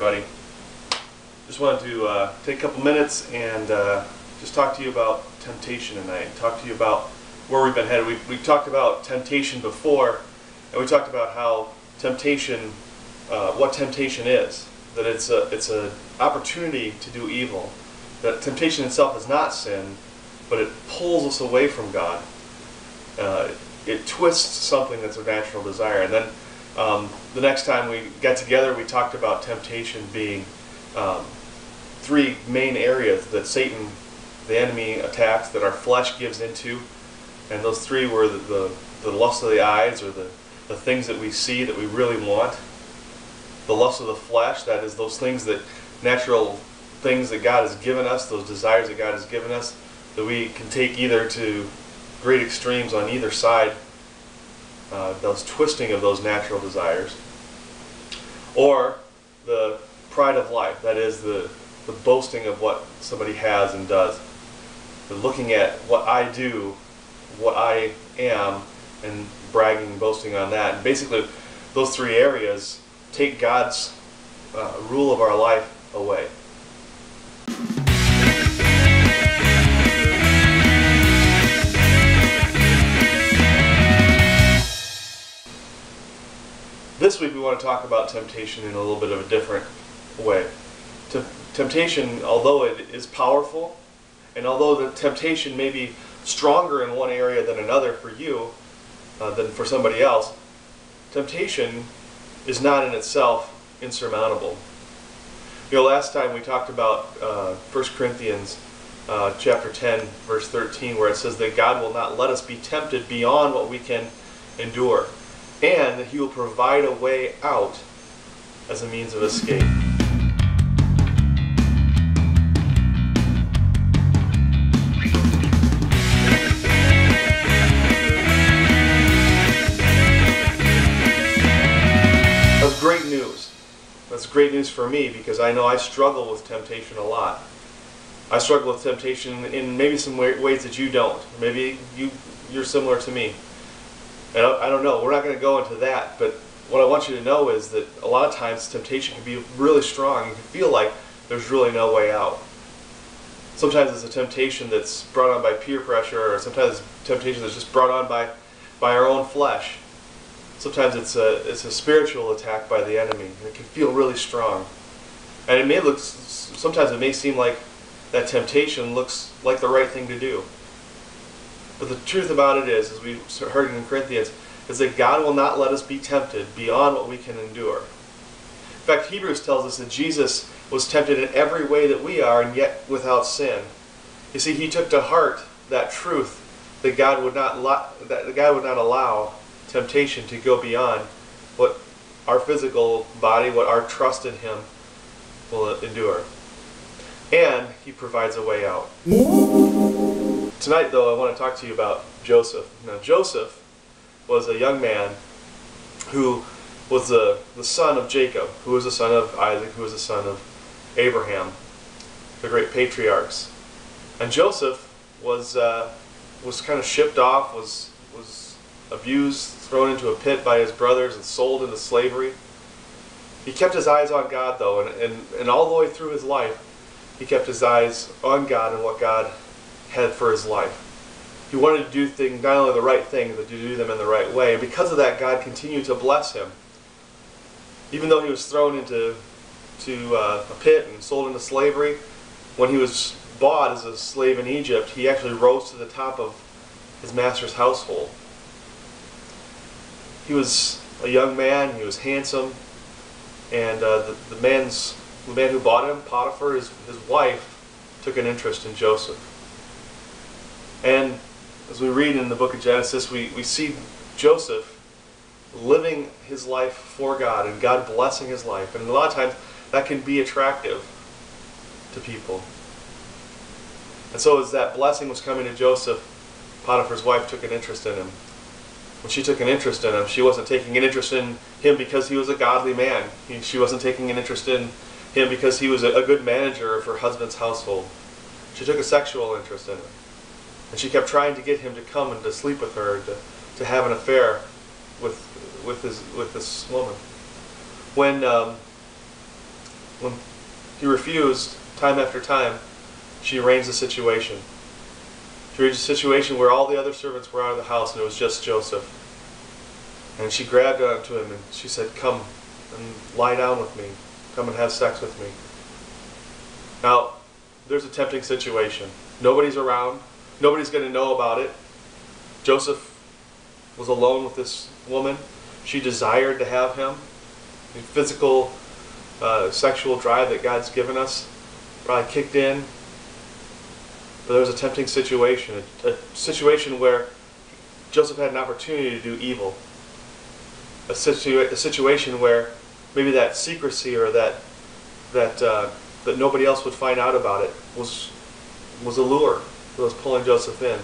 everybody. Just wanted to take a couple minutes and just talk to you about temptation tonight. Talk to you about where we've been headed. We talked about temptation before, and we talked about how temptation, what temptation is. That it's an opportunity to do evil. That temptation itself is not sin, but it pulls us away from God. It twists something that's a natural desire. And then the next time we got together, we talked about temptation being three main areas that Satan, the enemy, attacks, that our flesh gives into. And those three were the lust of the eyes, or the things that we see that we really want. The lust of the flesh, that is those things, that natural things that God has given us, those desires that God has given us, that we can take either to great extremes on either side, those twisting of those natural desires. Or the pride of life, that is the boasting of what somebody has and does. The looking at what I do, what I am, and bragging and boasting on that. And basically, those three areas take God's rule of our life away. This week we want to talk about temptation in a little bit of a different way. Temptation, although it is powerful, and although the temptation may be stronger in one area than another for you, than for somebody else, temptation is not in itself insurmountable. You know, last time we talked about 1 Corinthians chapter 10, verse 13, where it says that God will not let us be tempted beyond what we can endure, and that He will provide a way out as a means of escape. That's great news. That's great news for me, because I know I struggle with temptation a lot. I struggle with temptation in maybe some ways that you don't. Maybe you're similar to me. And I don't know, we're not going to go into that, but what I want you to know is that a lot of times temptation can be really strong. You can feel like there's really no way out. Sometimes it's a temptation that's brought on by peer pressure, or sometimes it's a temptation that's just brought on by our own flesh. Sometimes it's a spiritual attack by the enemy, and it can feel really strong. And it may look, sometimes it may seem like that temptation looks like the right thing to do. But the truth about it is, as we heard in Corinthians, is that God will not let us be tempted beyond what we can endure. In fact, Hebrews tells us that Jesus was tempted in every way that we are, and yet without sin. You see, He took to heart that truth that God would not allow temptation to go beyond what our physical body, what our trust in Him will endure. And He provides a way out. Tonight, though, I want to talk to you about Joseph. Now, Joseph was a young man who was the son of Jacob, who was the son of Isaac, who was the son of Abraham, the great patriarchs. And Joseph was kind of shipped off, was abused, thrown into a pit by his brothers, and sold into slavery. He kept his eyes on God, though, and all the way through his life, he kept his eyes on God and what God had for his life. He wanted to do things, not only the right things, but to do them in the right way. And because of that, God continued to bless him. Even though he was thrown into a pit and sold into slavery, when he was bought as a slave in Egypt, he actually rose to the top of his master's household. He was a young man, he was handsome, and the man who bought him, Potiphar, his wife, took an interest in Joseph. And as we read in the book of Genesis, we see Joseph living his life for God, and God blessing his life. And a lot of times that can be attractive to people. And so as that blessing was coming to Joseph, Potiphar's wife took an interest in him. When she took an interest in him, she wasn't taking an interest in him because he was a godly man. She wasn't taking an interest in him because he was a good manager of her husband's household. She took a sexual interest in him. And she kept trying to get him to come and to sleep with her, to have an affair with this woman. When when he refused time after time, she arranged the situation. She arranged a situation where all the other servants were out of the house and it was just Joseph. And she grabbed onto him and she said, "Come and lie down with me. Come and have sex with me." Now, there's a tempting situation. Nobody's around. Nobody's going to know about it. Joseph was alone with this woman. She desired to have him. The physical, sexual drive that God's given us probably kicked in. But there was a tempting situation, a situation where Joseph had an opportunity to do evil. A situation where maybe that secrecy or that nobody else would find out about it was a lure that was pulling Joseph in.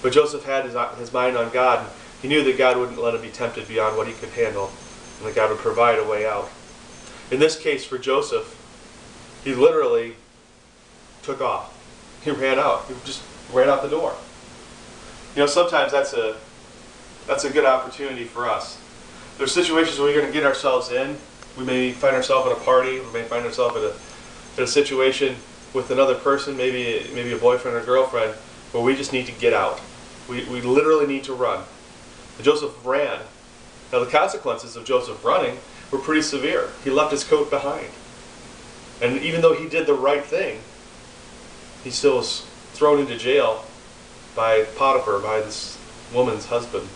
But Joseph had his mind on God, and he knew that God wouldn't let him be tempted beyond what he could handle, and that God would provide a way out. In this case, for Joseph, he literally took off. He ran out. He just ran out the door. You know, sometimes that's a good opportunity for us. There's situations where we're going to get ourselves in. We may find ourselves at a party. We may find ourselves at a situation with another person, maybe a boyfriend or girlfriend, where we just need to get out. We literally need to run. And Joseph ran. Now the consequences of Joseph running were pretty severe. He left his coat behind. And even though he did the right thing, he still was thrown into jail by Potiphar, by this woman's husband.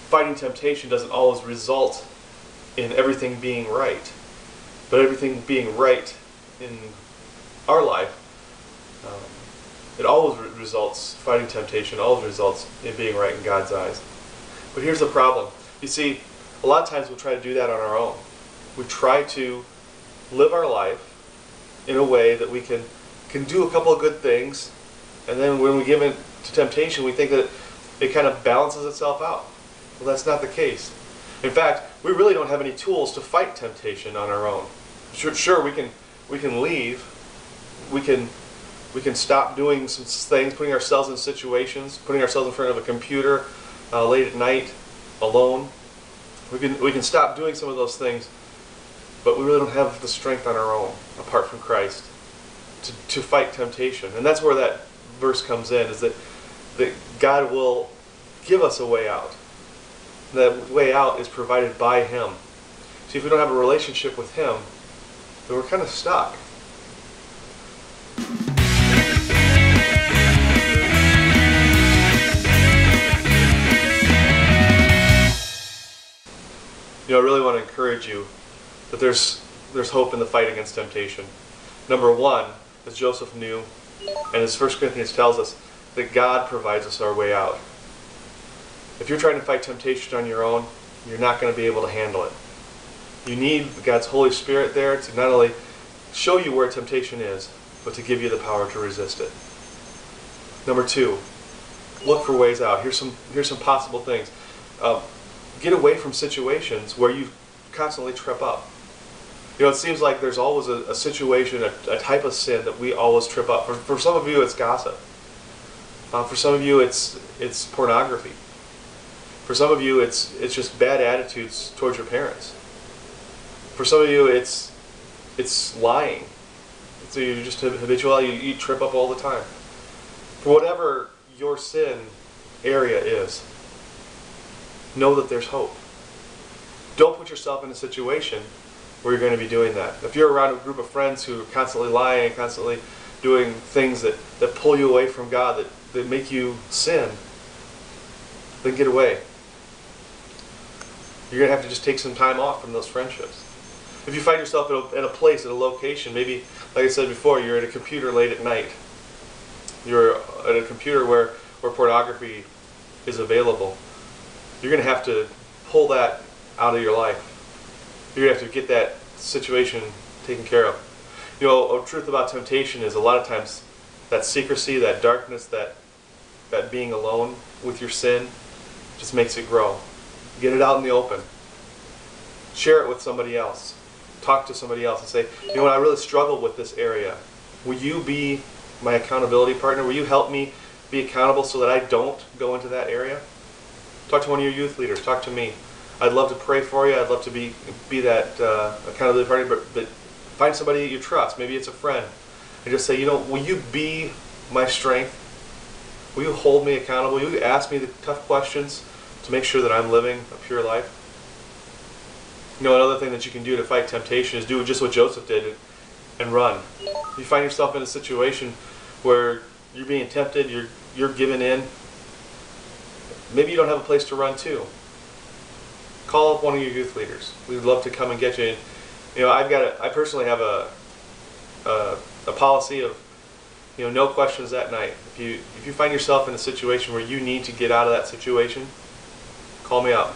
Fighting temptation doesn't always result in everything being right. But everything being right in our life, it always results, fighting temptation always results in being right in God's eyes. But here's the problem. You see, a lot of times we'll try to do that on our own. We try to live our life in a way that we can do a couple of good things, and then when we give in to temptation, we think that it kind of balances itself out. Well, that's not the case. In fact, we really don't have any tools to fight temptation on our own. Sure, we can leave. We can stop doing some things, putting ourselves in situations, putting ourselves in front of a computer late at night, alone. We can stop doing some of those things, but we really don't have the strength on our own, apart from Christ, to fight temptation. And that's where that verse comes in, is that God will give us a way out. That way out is provided by Him. See, if we don't have a relationship with Him, then we're kind of stuck. You know, I really want to encourage you that there's hope in the fight against temptation. Number one, as Joseph knew, and as 1 Corinthians tells us, that God provides us our way out. If you're trying to fight temptation on your own, you're not going to be able to handle it. You need God's Holy Spirit there to not only show you where temptation is, but to give you the power to resist it. Number two, look for ways out. Here's some possible things. Get away from situations where you constantly trip up. You know, it seems like there's always a situation, a type of sin that we always trip up. For some of you, it's gossip. For some of you, it's pornography. For some of you, it's just bad attitudes towards your parents. For some of you, it's lying. So you're just habitual. You trip up all the time. For whatever your sin area is, know that there's hope. Don't put yourself in a situation where you're going to be doing that. If you're around a group of friends who are constantly lying, constantly doing things that pull you away from God, that make you sin, then get away. You're going to have to just take some time off from those friendships. If you find yourself at a place, at a location, maybe, like I said before, you're at a computer late at night. You're at a computer where pornography is available. You're going to have to pull that out of your life. You're going to have to get that situation taken care of. You know, a truth about temptation is a lot of times that secrecy, that darkness, that being alone with your sin just makes it grow. Get it out in the open. Share it with somebody else. Talk to somebody else and say, you know what, I really struggle with this area. Will you be my accountability partner? Will you help me be accountable so that I don't go into that area? Talk to one of your youth leaders. Talk to me. I'd love to pray for you. I'd love to be that accountability partner, but find somebody that you trust. Maybe it's a friend. And just say, you know, will you be my strength? Will you hold me accountable? Will you ask me the tough questions to make sure that I'm living a pure life? You know, another thing that you can do to fight temptation is do just what Joseph did and run. If you find yourself in a situation where you're being tempted, you're giving in, maybe you don't have a place to run to. Call up one of your youth leaders. We'd love to come and get you. You know, I personally have a policy of, you know, no questions that night. If you find yourself in a situation where you need to get out of that situation, call me up.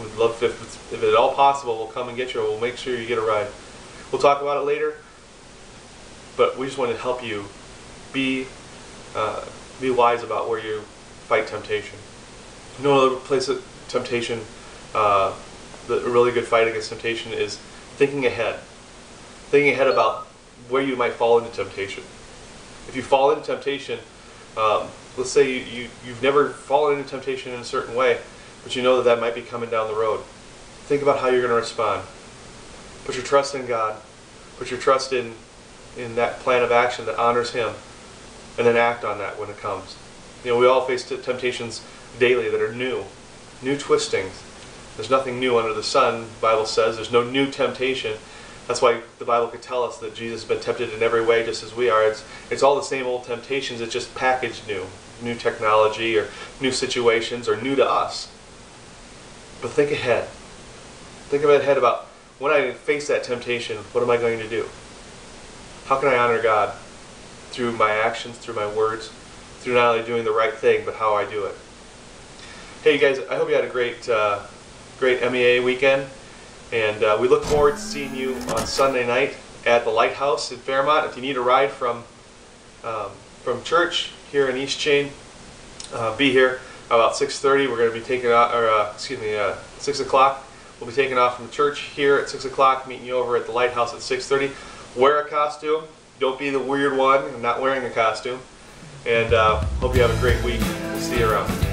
We'd love to, if it's at all possible, we'll come and get you, or we'll make sure you get a ride. We'll talk about it later, but we just want to help you be wise about where you fight temptation. You know, another place of temptation, a really good fight against temptation is thinking ahead. Thinking ahead about where you might fall into temptation. If you fall into temptation, let's say you've never fallen into temptation in a certain way, but you know that might be coming down the road. Think about how you're going to respond. Put your trust in God. Put your trust in that plan of action that honors Him, and then act on that when it comes. You know, we all face temptations daily that are new twistings. There's nothing new under the sun, the Bible says. There's no new temptation. That's why the Bible could tell us that Jesus has been tempted in every way just as we are. It's all the same old temptations, it's just packaged new. New technology or new situations or new to us. But think ahead. Think ahead about when I face that temptation, what am I going to do? How can I honor God? Through my actions, through my words, through not only doing the right thing, but how I do it. Hey, you guys, I hope you had a great MEA weekend. And we look forward to seeing you on Sunday night at the Lighthouse in Fairmont. If you need a ride from church here in East Chain, be here about 6:30. We're going to be taking off, 6 o'clock. We'll be taking off from church here at 6 o'clock, meeting you over at the Lighthouse at 6:30. Wear a costume. Don't be the weird one. I'm not wearing a costume. And hope you have a great week. We'll see you around.